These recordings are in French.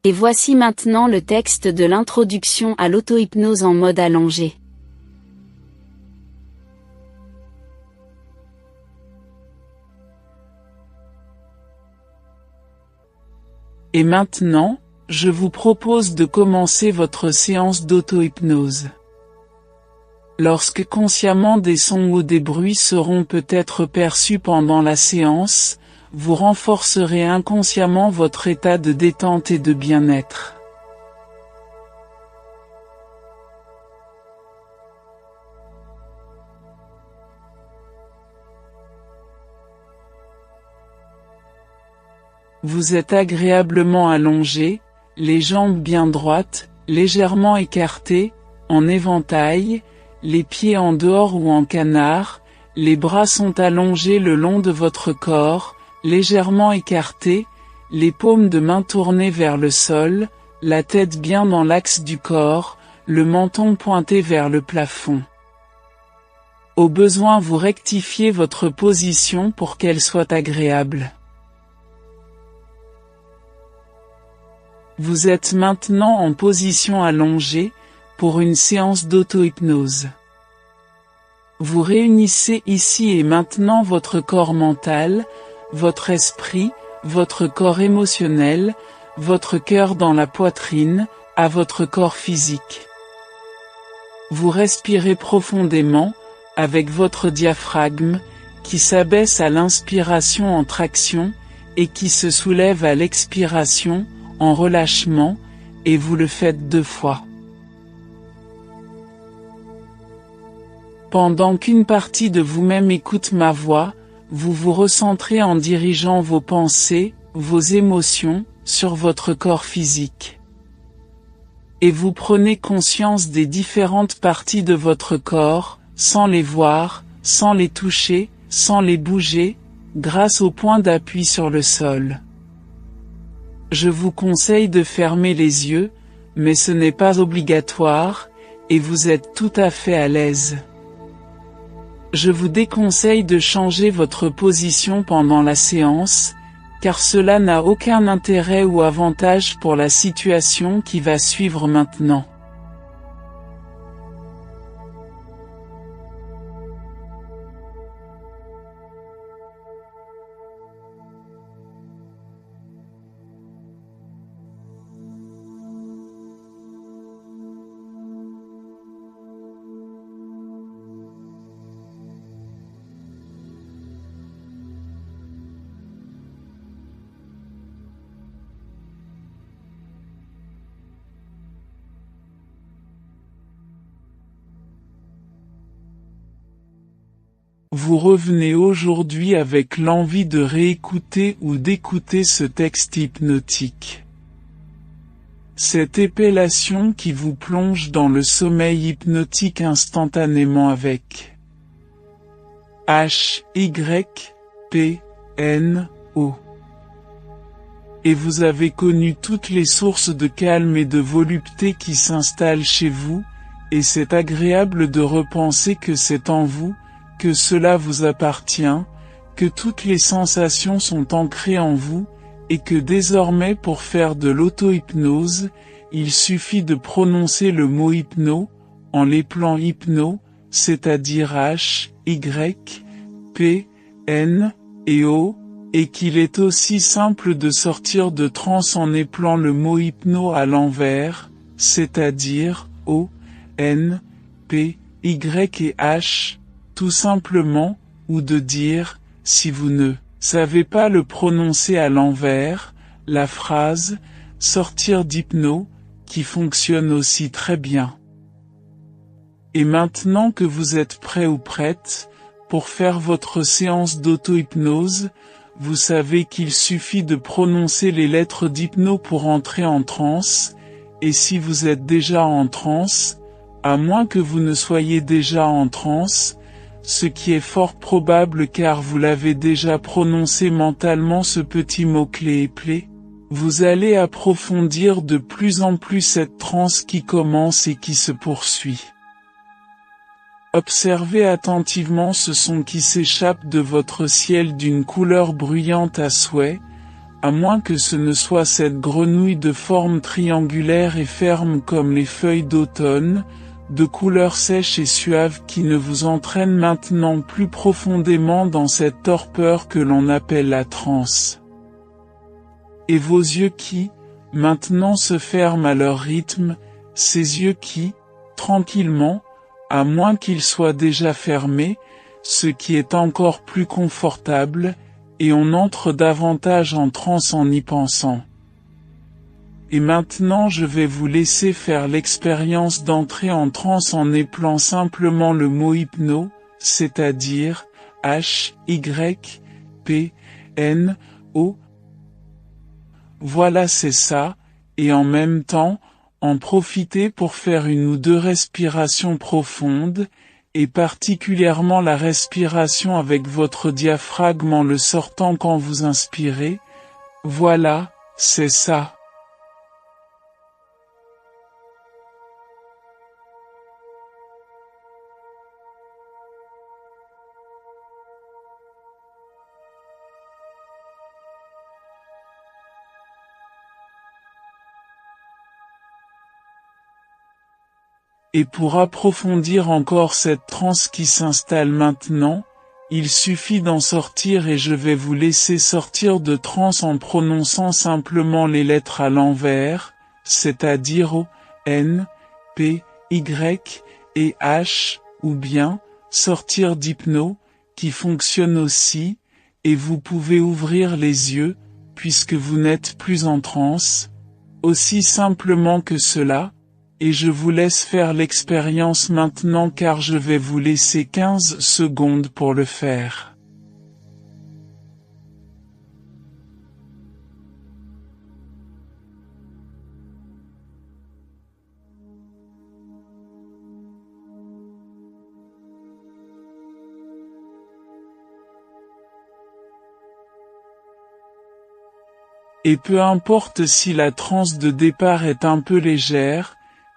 Et voici maintenant le texte de l'introduction à l'auto-hypnose en mode allongé. Et maintenant, je vous propose de commencer votre séance d'auto-hypnose. Lorsque consciemment des sons ou des bruits seront peut-être perçus pendant la séance, vous renforcerez inconsciemment votre état de détente et de bien-être. Vous êtes agréablement allongé, les jambes bien droites, légèrement écartées, en éventail, les pieds en dehors ou en canard, les bras sont allongés le long de votre corps, légèrement écartés, les paumes de main tournées vers le sol, la tête bien dans l'axe du corps, le menton pointé vers le plafond. Au besoin vous rectifiez votre position pour qu'elle soit agréable. Vous êtes maintenant en position allongée, pour une séance d'auto-hypnose. Vous réunissez ici et maintenant votre corps mental, votre esprit, votre corps émotionnel, votre cœur dans la poitrine, à votre corps physique. Vous respirez profondément, avec votre diaphragme, qui s'abaisse à l'inspiration en traction, et qui se soulève à l'expiration, en relâchement, et vous le faites 2 fois. Pendant qu'une partie de vous-même écoute ma voix, vous vous recentrez en dirigeant vos pensées, vos émotions, sur votre corps physique. Et vous prenez conscience des différentes parties de votre corps, sans les voir, sans les toucher, sans les bouger, grâce au point d'appui sur le sol. Je vous conseille de fermer les yeux, mais ce n'est pas obligatoire, et vous êtes tout à fait à l'aise. Je vous déconseille de changer votre position pendant la séance, car cela n'a aucun intérêt ou avantage pour la situation qui va suivre maintenant. Vous revenez aujourd'hui avec l'envie de réécouter ou d'écouter ce texte hypnotique. Cette épellation qui vous plonge dans le sommeil hypnotique instantanément avec H-Y-P-N-O. Et vous avez connu toutes les sources de calme et de volupté qui s'installent chez vous, et c'est agréable de repenser que c'est en vous, que cela vous appartient, que toutes les sensations sont ancrées en vous, et que désormais pour faire de l'auto-hypnose, il suffit de prononcer le mot hypno, en l'épelant hypno, c'est-à-dire H, Y, P, N, et O, et qu'il est aussi simple de sortir de transe en épelant le mot hypno à l'envers, c'est-à-dire O, N, P, Y et H, tout simplement, ou de dire, si vous ne savez pas le prononcer à l'envers, la phrase « sortir d'hypno » qui fonctionne aussi très bien. Et maintenant que vous êtes prêt ou prête, pour faire votre séance d'auto-hypnose, vous savez qu'il suffit de prononcer les lettres d'hypno pour entrer en transe, et si vous êtes déjà en transe, à moins que vous ne soyez déjà en transe, ce qui est fort probable car vous l'avez déjà prononcé mentalement ce petit mot-clé éplé, vous allez approfondir de plus en plus cette transe qui commence et qui se poursuit. Observez attentivement ce son qui s'échappe de votre ciel d'une couleur bruyante à souhait, à moins que ce ne soit cette grenouille de forme triangulaire et ferme comme les feuilles d'automne, de couleur sèche et suave qui ne vous entraîne maintenant plus profondément dans cette torpeur que l'on appelle la transe. Et vos yeux qui, maintenant se ferment à leur rythme, ces yeux qui, tranquillement, à moins qu'ils soient déjà fermés, ce qui est encore plus confortable, et on entre davantage en transe en y pensant. Et maintenant je vais vous laisser faire l'expérience d'entrer en transe en épelant simplement le mot hypno, c'est-à-dire H-Y-P-N-O. Voilà, c'est ça, et en même temps, en profiter pour faire une ou deux respirations profondes, et particulièrement la respiration avec votre diaphragme en le sortant quand vous inspirez. Voilà, c'est ça. Et pour approfondir encore cette transe qui s'installe maintenant, il suffit d'en sortir et je vais vous laisser sortir de transe en prononçant simplement les lettres à l'envers, c'est-à-dire O, N, P, Y et H, ou bien sortir d'hypno, qui fonctionne aussi, et vous pouvez ouvrir les yeux, puisque vous n'êtes plus en transe, aussi simplement que cela. Et je vous laisse faire l'expérience maintenant car je vais vous laisser 15 secondes pour le faire. Et peu importe si la transe de départ est un peu légère,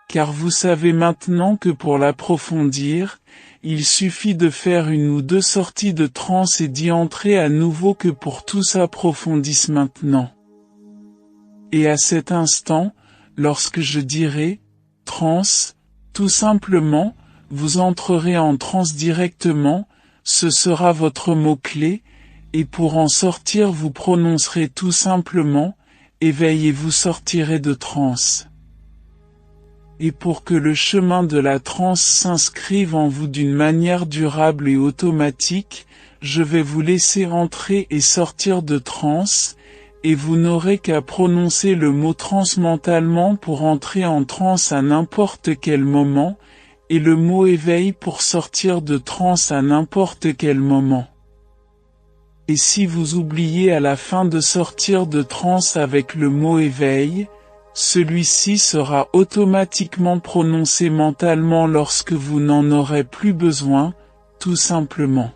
car vous savez maintenant que pour l'approfondir, il suffit de faire une ou deux sorties de transe et d'y entrer à nouveau que pour tout s'approfondisse maintenant. Et à cet instant, lorsque je dirai « transe », tout simplement, vous entrerez en transe directement, ce sera votre mot-clé, et pour en sortir vous prononcerez tout simplement « éveil » et vous sortirez de transe. Et pour que le chemin de la transe s'inscrive en vous d'une manière durable et automatique, je vais vous laisser entrer et sortir de transe, et vous n'aurez qu'à prononcer le mot transe mentalement pour entrer en transe à n'importe quel moment, et le mot éveil pour sortir de transe à n'importe quel moment. Et si vous oubliez à la fin de sortir de transe avec le mot éveil, celui-ci sera automatiquement prononcé mentalement lorsque vous n'en aurez plus besoin, tout simplement.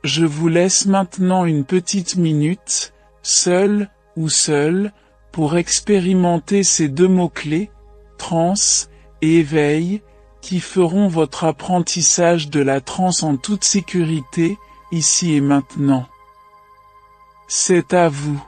Je vous laisse maintenant une petite minute, seul ou seul, pour expérimenter ces deux mots-clés, transe et éveil, qui feront votre apprentissage de la transe en toute sécurité, ici et maintenant. C'est à vous.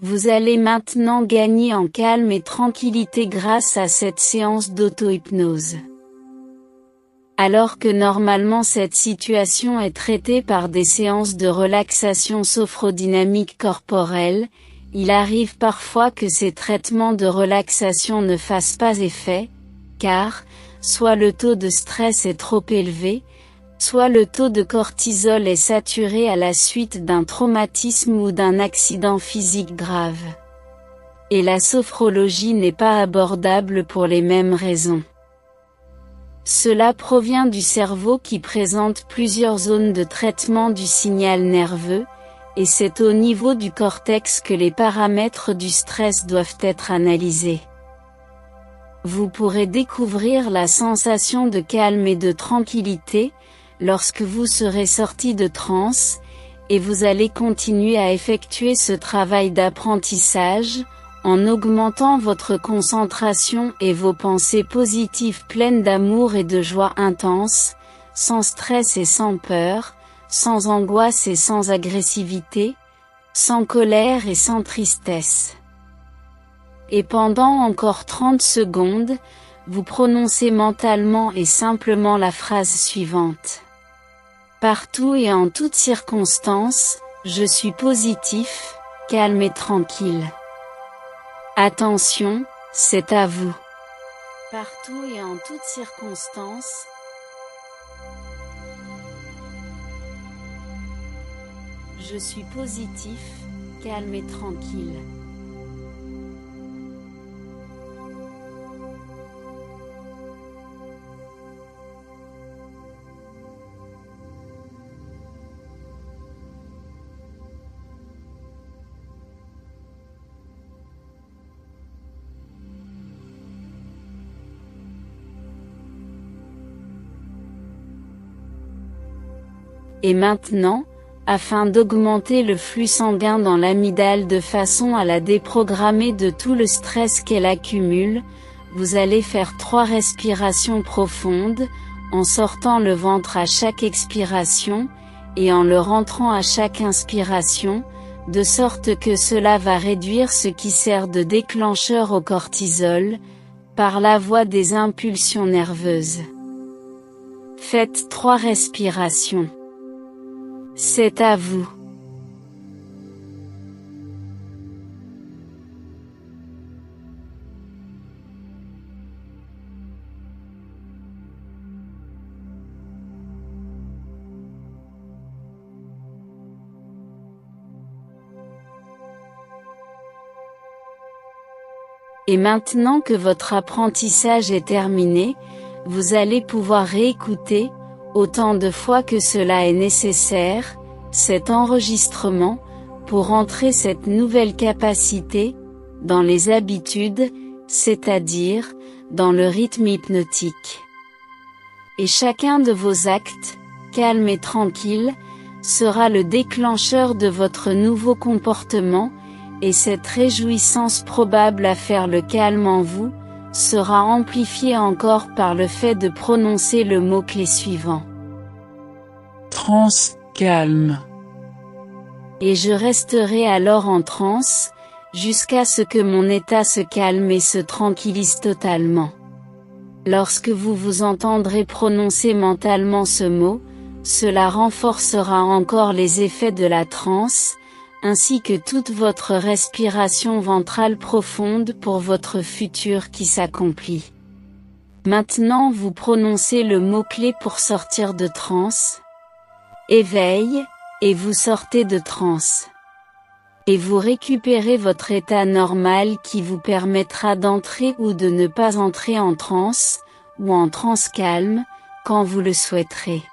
Vous allez maintenant gagner en calme et tranquillité grâce à cette séance d'auto-hypnose. Alors que normalement cette situation est traitée par des séances de relaxation sophodynamique corporelle, il arrive parfois que ces traitements de relaxation ne fassent pas effet, car, soit le taux de stress est trop élevé, soit le taux de cortisol est saturé à la suite d'un traumatisme ou d'un accident physique grave. Et la sophrologie n'est pas abordable pour les mêmes raisons. Cela provient du cerveau qui présente plusieurs zones de traitement du signal nerveux, et c'est au niveau du cortex que les paramètres du stress doivent être analysés. Vous pourrez découvrir la sensation de calme et de tranquillité, lorsque vous serez sorti de transe, et vous allez continuer à effectuer ce travail d'apprentissage, en augmentant votre concentration et vos pensées positives pleines d'amour et de joie intense, sans stress et sans peur, sans angoisse et sans agressivité, sans colère et sans tristesse. Et pendant encore 30 secondes, vous prononcez mentalement et simplement la phrase suivante. Partout et en toutes circonstances, je suis positif, calme et tranquille. Attention, c'est à vous. Partout et en toutes circonstances. Je suis positif, calme et tranquille. Et maintenant, afin d'augmenter le flux sanguin dans l'amygdale de façon à la déprogrammer de tout le stress qu'elle accumule, vous allez faire 3 respirations profondes, en sortant le ventre à chaque expiration, et en le rentrant à chaque inspiration, de sorte que cela va réduire ce qui sert de déclencheur au cortisol, par la voie des impulsions nerveuses. Faites 3 respirations. C'est à vous. Et maintenant que votre apprentissage est terminé, vous allez pouvoir réécouter, autant de fois que cela est nécessaire, cet enregistrement, pour entrer cette nouvelle capacité, dans les habitudes, c'est-à-dire, dans le rythme hypnotique. Et chacun de vos actes, calme et tranquille, sera le déclencheur de votre nouveau comportement, et cette réjouissance probable à faire le calme en vous, sera amplifiée encore par le fait de prononcer le mot-clé suivant. Transe, calme. Et je resterai alors en transe, jusqu'à ce que mon état se calme et se tranquillise totalement. Lorsque vous vous entendrez prononcer mentalement ce mot, cela renforcera encore les effets de la transe, ainsi que toute votre respiration ventrale profonde pour votre futur qui s'accomplit. Maintenant vous prononcez le mot-clé pour sortir de transe. Éveil, et vous sortez de transe. Et vous récupérez votre état normal qui vous permettra d'entrer ou de ne pas entrer en transe, ou en transe calme, quand vous le souhaiterez.